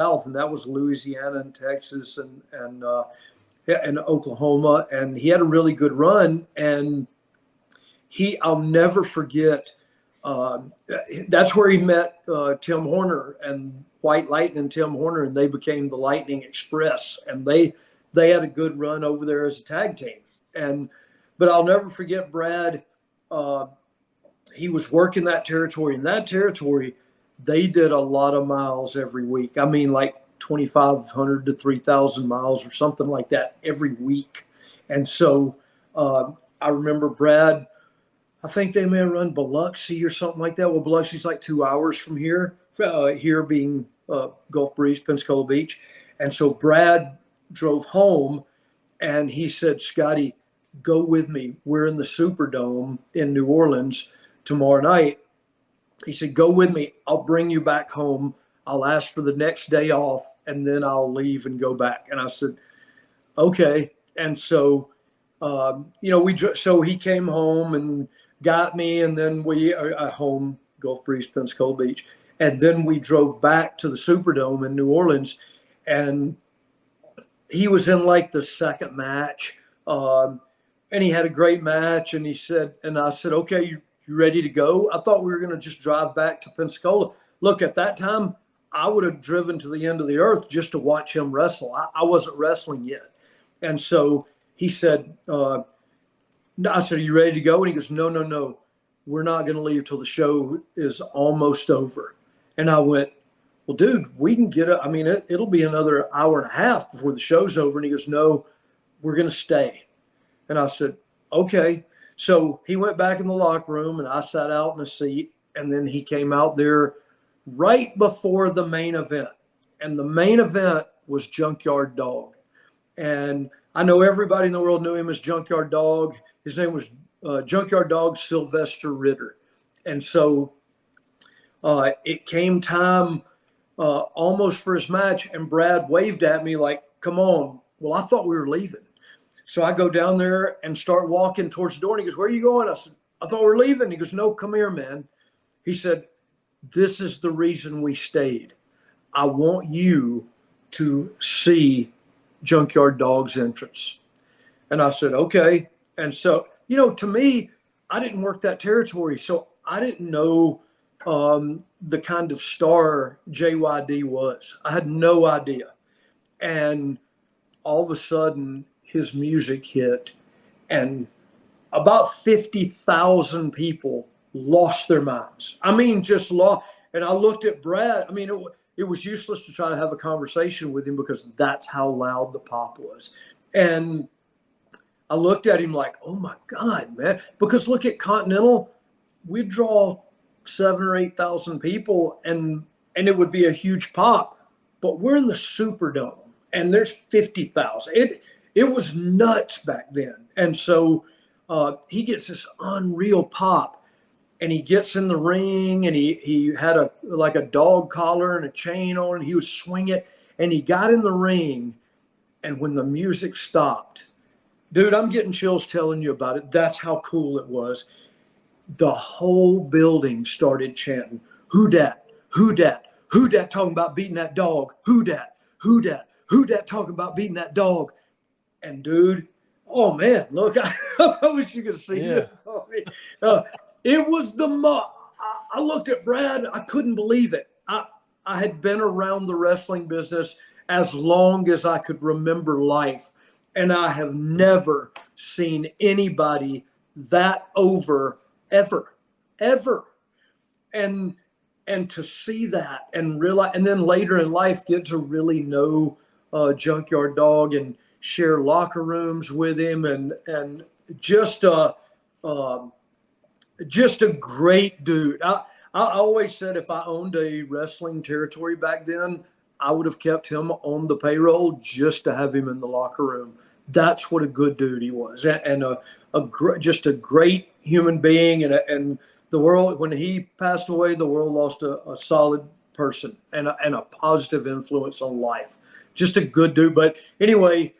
South, and that was Louisiana and Texas and Oklahoma. And he had a really good run. And I'll never forget. That's where he met Tim Horner and White Lightning and Tim Horner, and they became the Lightning Express. And they had a good run over there as a tag team. But I'll never forget Brad. He was working that territory. In that territory, they did a lot of miles every week. I mean, like 2,500 to 3,000 miles or something like that every week. And so I remember Brad, I think they may have run Biloxi or something like that. Well, Biloxi's like 2 hours from here, here being Gulf Breeze, Pensacola Beach. And so Brad drove home and he said, Scotty, go with me. We're in the Superdome in New Orleans tomorrow night. He said, go with me. I'll bring you back home. I'll ask for the next day off and then I'll leave and go back. And I said, okay. And so, so he came home and got me, and then we home, Gulf Breeze, Pensacola Beach. And then we drove back to the Superdome in New Orleans, and he was in like the second match. And he had a great match, and I said, okay, you ready to go? I thought we were going to just drive back to Pensacola. Look, at that time, I would have driven to the end of the earth just to watch him wrestle. I wasn't wrestling yet. And so he said, I said, are you ready to go? And he goes, no. We're not going to leave till the show is almost over. And I went, well, dude, we can get up. I mean, it'll be another hour and a half before the show's over. And he goes, no, we're going to stay. And I said, okay. So he went back in the locker room and I sat out in a seat. And then he came out there right before the main event. And the main event was Junkyard Dog. And I know everybody in the world knew him as Junkyard Dog. His name was Junkyard Dog Sylvester Ritter. And so it came time almost for his match, and Brad waved at me like, come on. Well, I thought we were leaving. So I go down there and start walking towards the door, and he goes, where are you going? I said, I thought we were leaving. He goes, no, come here, man. He said, this is the reason we stayed. I want you to see Junkyard Dog's entrance. And I said, okay. And so, to me, I didn't work that territory. So I didn't know the kind of star JYD was. I had no idea. And all of a sudden his music hit and about 50,000 people lost their minds. I mean, just lost. And I looked at Brad. I mean, it was useless to try to have a conversation with him because that's how loud the pop was. And I looked at him like, oh my God, man. Because look at Continental, we'd draw 7,000 or 8,000 people and it would be a huge pop. But we're in the Superdome and there's 50,000. It was nuts back then. And so he gets this unreal pop. And he gets in the ring, and he had a dog collar and a chain on, and he was swinging it. And he got in the ring, and when the music stopped, dude, I'm getting chills telling you about it. That's how cool it was. The whole building started chanting, "Who dat? Who dat? Who dat talking about beating that dog? Who dat? Who dat? Who dat talking about beating that dog?" And dude, oh man, look, I wish you could see this. It was I looked at Brad. I couldn't believe it. I had been around the wrestling business as long as I could remember life. And I have never seen anybody that over ever. And to see that and realize, and then later in life get to really know Junkyard Dog and share locker rooms with him and just a great dude. I always said if I owned a wrestling territory back then, I would have kept him on the payroll just to have him in the locker room. That's what a good dude he was, and just a great human being. And the world, when he passed away, the world lost a solid person and a positive influence on life. Just a good dude. But anyway,